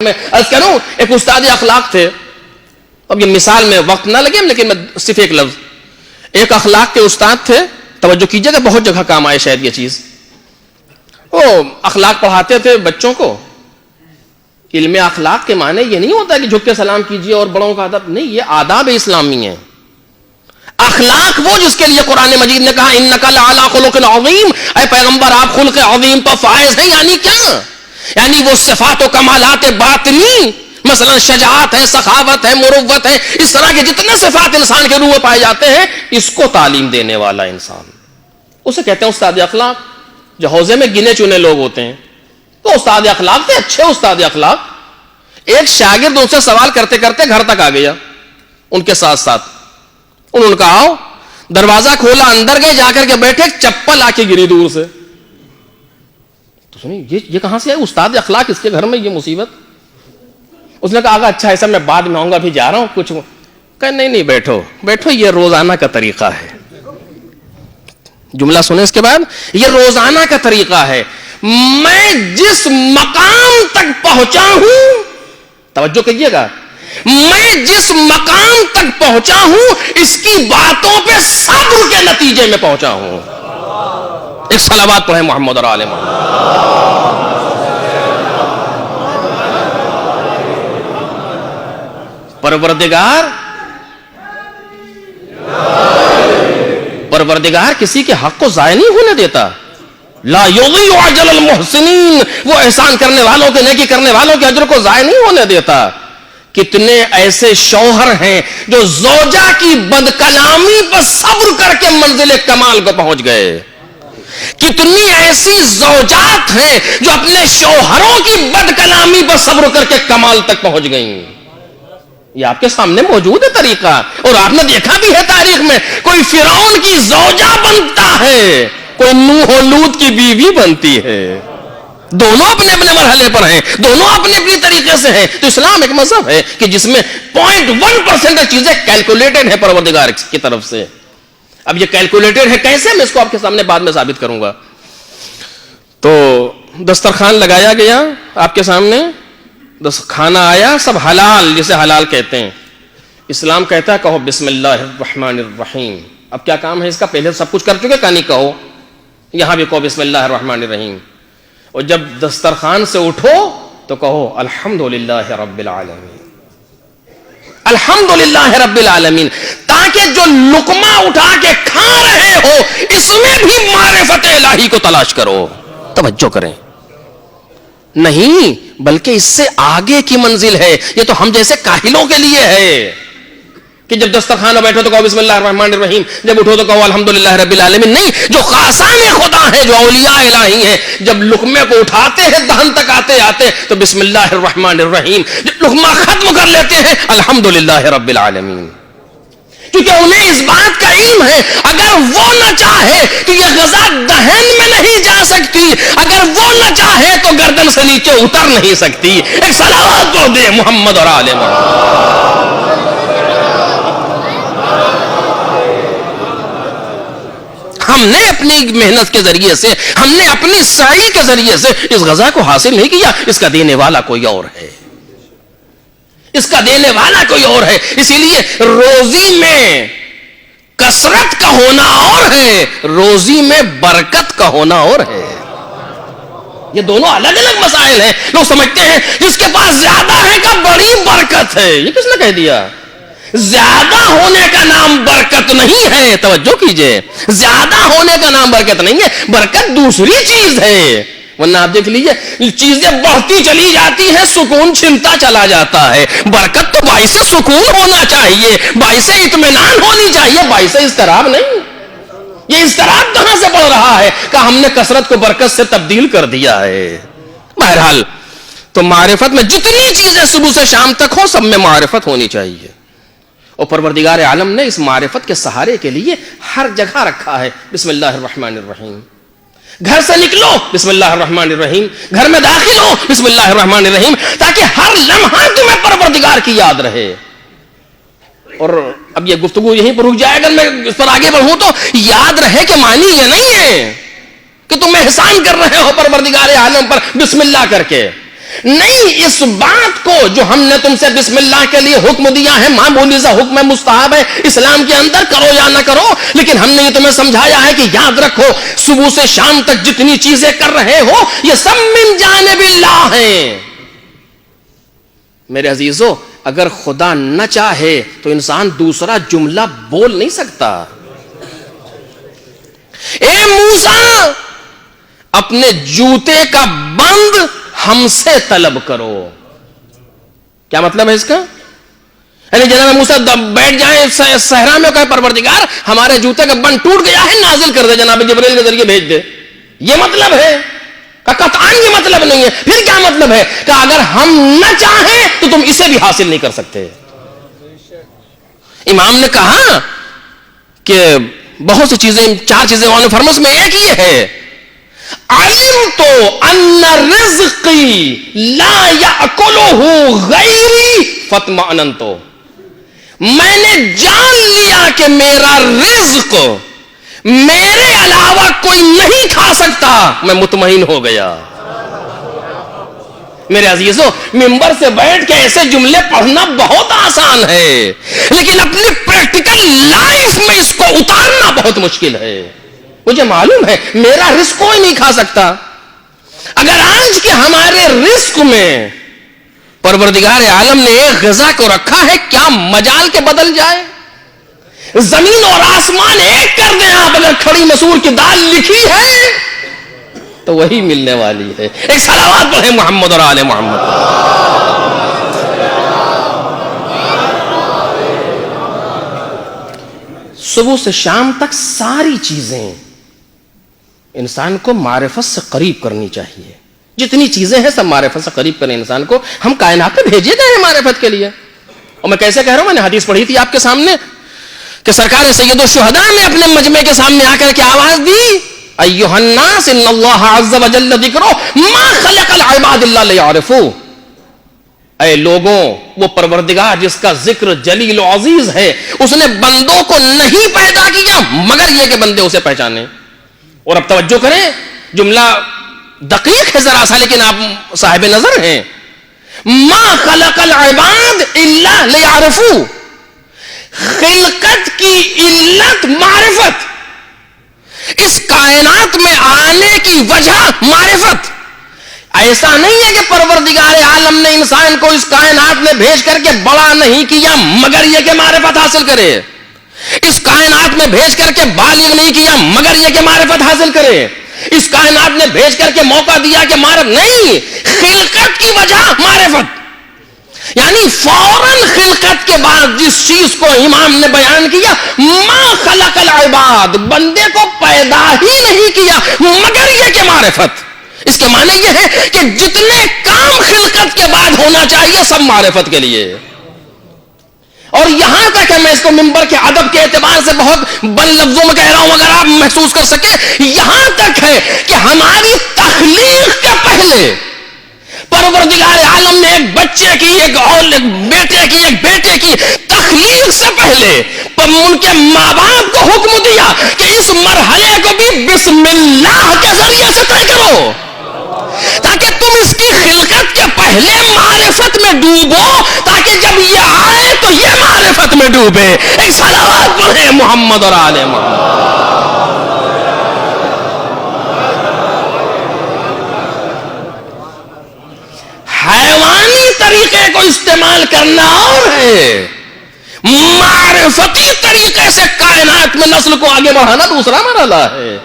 میں عرض کروں ایک استاد اخلاق تھے. اب یہ مثال میں وقت نہ لگے لیکن میں صرف ایک لفظ. ایک اخلاق کے استاد تھے, توجہ کیجئے گا, بہت جگہ کام آئے شاید یہ چیز. وہ اخلاق پڑھاتے تھے بچوں کو. علم اخلاق کے معنی یہ نہیں ہوتا کہ جھک کے سلام کیجئے اور بڑوں کا ادب نہیں, یہ آداب اسلامی ہیں. اخلاق وہ جس کے لیے قرآن مجید نے کہا انک لعلی خلق عظیم, اے پیغمبر آپ خلق عظیم پر فائز ہیں. یعنی کیا؟ یعنی وہ صفات و کمالات باطنی, مثلا شجاعت ہے, سخاوت ہے, مروت ہے, اس طرح کے جتنے صفات انسان کے روح میں پائے جاتے ہیں, اس کو تعلیم دینے والا انسان, اسے کہتے ہیں استاد اخلاق. جو حوزے میں گنے چنے لوگ ہوتے ہیں تو استاد اخلاق تھے, اچھے استاد اخلاق. ایک شاگرد ان سے سوال کرتے کرتے گھر تک آ گیا ان کے ساتھ ساتھ. انہوں نے کہا آؤ, دروازہ کھولا, اندر گئے, جا کر کے بیٹھے, چپل آ کے گری دور سے. تو سنی یہ کہاں سے ہے استاد اخلاق, اس کے گھر میں یہ مصیبت. اس نے کہا آگا اچھا ایسا میں بعد میں آؤں گا, ابھی جا رہا ہوں کچھ. کہا نہیں بیٹھو بیٹھو, یہ روزانہ کا طریقہ ہے. جملہ سنیں اس کے بعد, یہ روزانہ کا طریقہ ہے. میں جس مقام تک پہنچا ہوں, توجہ کیجیے گا, میں جس مقام تک پہنچا ہوں اس کی باتوں پہ صبر کے نتیجے میں پہنچا ہوں. ایک صلوات پڑھیں محمد اور آل محمد. پروردگار کسی کے حق کو ضائع نہیں ہونے دیتا. لا یضیع اجر المحسنین, وہ احسان کرنے والوں کے, نیکی کرنے والوں کے اجر کو ضائع نہیں ہونے دیتا. کتنے ایسے شوہر ہیں جو زوجہ کی بدکلامی پر صبر کر کے منزل کمال کو پہنچ گئے. کتنی ایسی زوجات ہیں جو اپنے شوہروں کی بدکلامی پر صبر کر کے کمال تک پہنچ گئیں. یہ آپ کے سامنے موجود ہے طریقہ, اور آپ نے دیکھا بھی ہے تاریخ میں. کوئی فرعون کی زوجہ بنتا ہے, کوئی نوح و لوط کی بیوی بنتی ہے. دونوں اپنے اپنے مرحلے پر ہیں, دونوں اپنے اپنے طریقے سے ہیں. تو اسلام ایک مذہب ہے کہ جس میں 0.1% چیزیں کیلکولیٹڈ ہیں پروردگار کی طرف سے. اب یہ کیلکولیٹڈ ہے کیسے, میں اس کو آپ کے سامنے بعد میں ثابت کروں گا. تو دسترخوان لگایا گیا آپ کے سامنے, کھانا آیا, سب حلال, جسے حلال کہتے ہیں. اسلام کہتا ہے کہو بسم اللہ الرحمن الرحیم. اب کیا کام ہے اس کا, پہلے سب کچھ کر چکے, کہ نہیں کہو, یہاں بھی کہو بسم اللہ الرحمن الرحیم. اور جب دسترخوان سے اٹھو تو کہو الحمدللہ رب العالمین, الحمدللہ رب العالمین, تاکہ جو لقمہ اٹھا کے کھا رہے ہو اس میں بھی معرفت الہی کو تلاش کرو. توجہ کریں, نہیں بلکہ اس سے آگے کی منزل ہے. یہ تو ہم جیسے کاہلوں کے لیے ہے کہ جب دسترخوان بیٹھو تو کہو بسم اللہ الرحمن الرحیم, جب اٹھو تو کہو الحمدللہ رب العالمین. نہیں, جو خاصان خدا ہیں, جو اولیاء الہی ہیں, جب لقمے کو اٹھاتے ہیں دہن تک آتے آتے تو بسم اللہ الرحمن الرحیم, جب لقمہ ختم کر لیتے ہیں الحمدللہ رب العالمین. کیونکہ انہیں اس بات کا علم ہے اگر وہ نہ چاہے تو یہ غذا دہن میں نہیں جا سکتی, اگر وہ نہ چاہے تو گردن سے نیچے اتر نہیں سکتی. ایک صلوات کو دے محمد اور آل محمد. ہم نے اپنی محنت کے ذریعے سے, ہم نے اپنی سعی کے ذریعے سے اس غذا کو حاصل نہیں کیا, اس کا دینے والا کوئی اور ہے, اس کا دینے والا کوئی اور ہے. اسی لیے روزی میں کثرت کا ہونا اور ہے, روزی میں برکت کا ہونا اور ہے. یہ دونوں الگ الگ مسائل ہیں. لوگ سمجھتے ہیں جس کے پاس زیادہ ہے کا بڑی برکت ہے. یہ کس نے کہہ دیا؟ زیادہ ہونے کا نام برکت نہیں ہے. توجہ کیجئے, زیادہ ہونے کا نام برکت نہیں ہے, برکت دوسری چیز ہے. ورنہ آپ دیکھ لیجئے چیزیں بڑھتی چلی جاتی ہیں, سکون چھنتا چلا جاتا ہے. برکت تو باعث سکون ہونا چاہیے, باعث اطمینان ہونی چاہیے, باعث اضطراب نہیں. یہ اضطراب کہاں سے بڑھ رہا ہے کہ ہم نے کثرت کو برکت سے تبدیل کر دیا ہے. بہرحال تو معرفت میں جتنی چیزیں صبح سے شام تک ہو سب میں معرفت ہونی چاہیے. اور پروردگار عالم نے اس معرفت کے سہارے کے لیے ہر جگہ رکھا ہے بسم اللہ الرحمن الرحیم. گھر سے نکلو بسم اللہ الرحمن الرحیم, گھر میں داخل ہو بسم اللہ الرحمن الرحیم, تاکہ ہر لمحہ تمہیں پروردگار کی یاد رہے. اور اب یہ گفتگو یہیں پر رک جائے, اگر میں اس پر آگے بڑھوں تو یاد رہے کہ معنی یہ نہیں ہے کہ تم احسان کر رہے ہو پروردگار عالم پر بسم اللہ کر کے. نہیں، اس بات کو جو ہم نے تم سے بسم اللہ کے لیے حکم دیا ہے، معمولی سا حکم ہے، مستحب ہے اسلام کے اندر، کرو یا نہ کرو، لیکن ہم نے یہ تمہیں سمجھایا ہے کہ یاد رکھو صبح سے شام تک جتنی چیزیں کر رہے ہو یہ سب من جانب اللہ ہیں۔ میرے عزیزو، اگر خدا نہ چاہے تو انسان دوسرا جملہ بول نہیں سکتا۔ اے موسیٰ، اپنے جوتے کا بند ہم سے طلب کرو۔ کیا مطلب ہے اس کا؟ یعنی جناب موسیٰ بیٹھ جائیں صحرا میں، کہے پروردگار ہمارے جوتے کا بند ٹوٹ گیا ہے، نازل کر دے، جناب جبرائیل کے ذریعے بھیج دے، یہ مطلب ہے؟ کہ قطعاً یہ مطلب نہیں ہے۔ پھر کیا مطلب ہے؟ کہ اگر ہم نہ چاہیں تو تم اسے بھی حاصل نہیں کر سکتے۔ امام نے کہا کہ بہت سی چیزیں، 4 چیزیں انہوں نے فرمایا، میں ایک یہ ہے، علمت ان رزقی لا یاکلہ غیری فاطمأننت، میں نے جان لیا کہ میرا رزق میرے علاوہ کوئی نہیں کھا سکتا، میں مطمئن ہو گیا۔ میرے عزیزو، ممبر سے بیٹھ کے ایسے جملے پڑھنا بہت آسان ہے، لیکن اپنی پریکٹیکل لائف میں اس کو اتارنا بہت مشکل ہے۔ مجھے معلوم ہے میرا رزق کوئی نہیں کھا سکتا۔ اگر آج کے ہمارے رزق میں پروردگار عالم نے ایک غذا کو رکھا ہے، کیا مجال کے بدل جائے؟ زمین اور آسمان ایک کر دیں آپ، اگر کھڑی مسور کی دال لکھی ہے تو وہی ملنے والی ہے۔ ایک صلوات پڑھیں محمد اور آل محمد۔ صبح سے شام تک ساری چیزیں انسان کو معرفت سے قریب کرنی چاہیے۔ جتنی چیزیں ہیں سب معرفت سے قریب کریں انسان کو۔ ہم کائنات پہ بھیجے گئے ہیں معرفت کے لیے۔ اور میں کیسے کہہ رہا ہوں، میں نے حدیث پڑھی تھی آپ کے سامنے کہ سرکار سید الشہداء نے اپنے مجمع کے سامنے آ کر کے آواز دی، ایھا الناس ان اللہ عز وجل ذکرہ ما خلق العباد الا لیعرفوا، اے لوگوں، وہ پروردگار جس کا ذکر جلیل و عزیز ہے، اس نے بندوں کو نہیں پیدا کیا مگر یہ کہ بندے اسے پہچانے۔ اور اب توجہ کریں، جملہ دقیق ہے ذرا سا، لیکن آپ صاحب نظر ہیں۔ ما خلق العباد الا لیعرفوا، خلقت کی علت معرفت، اس کائنات میں آنے کی وجہ معرفت۔ ایسا نہیں ہے کہ پروردگار عالم نے انسان کو اس کائنات میں بھیج کر کے بڑا نہیں کیا مگر یہ کہ معرفت حاصل کرے، اس کائنات میں بھیج کر کے بالغ نہیں کیا مگر یہ کہ معرفت حاصل کرے، اس کائنات نے بھیج کر کے موقع دیا کہ معرفت نہیں، خلقت کی وجہ معرفت۔ یعنی فوراً خلقت کے بعد جس چیز کو امام نے بیان کیا، ما خلق العباد، بندے کو پیدا ہی نہیں کیا مگر یہ کہ معرفت۔ اس کے معنی یہ ہے کہ جتنے کام خلقت کے بعد ہونا چاہیے سب معرفت کے لیے۔ اور یہاں تک ہے، میں اس کو منبر کے ادب کے اعتبار سے بہت بل لفظوں میں کہہ رہا ہوں اگر آپ محسوس کر سکیں، یہاں تک ہے کہ ہماری تخلیق کے پہلے پروردگار عالم نے ایک بچے کی، ایک بیٹے کی، ایک بیٹے کی تخلیق سے پہلے ان کے ماں باپ کو حکم دیا کہ اس مرحلے کو بھی بسم اللہ کے ذریعے سے طے کرو، تاکہ تم اس کی خلقت کے پہلے معرفت میں ڈوبو، تاکہ جب یہ آئے تو یہ معرفت میں ڈوبے۔ ایک صلوات پڑھیں محمد اور آل محمد۔ حیوانی طریقے کو استعمال کرنا اور ہے، معرفتی طریقے سے کائنات میں نسل کو آگے بڑھانا دوسرا مرحلہ ہے۔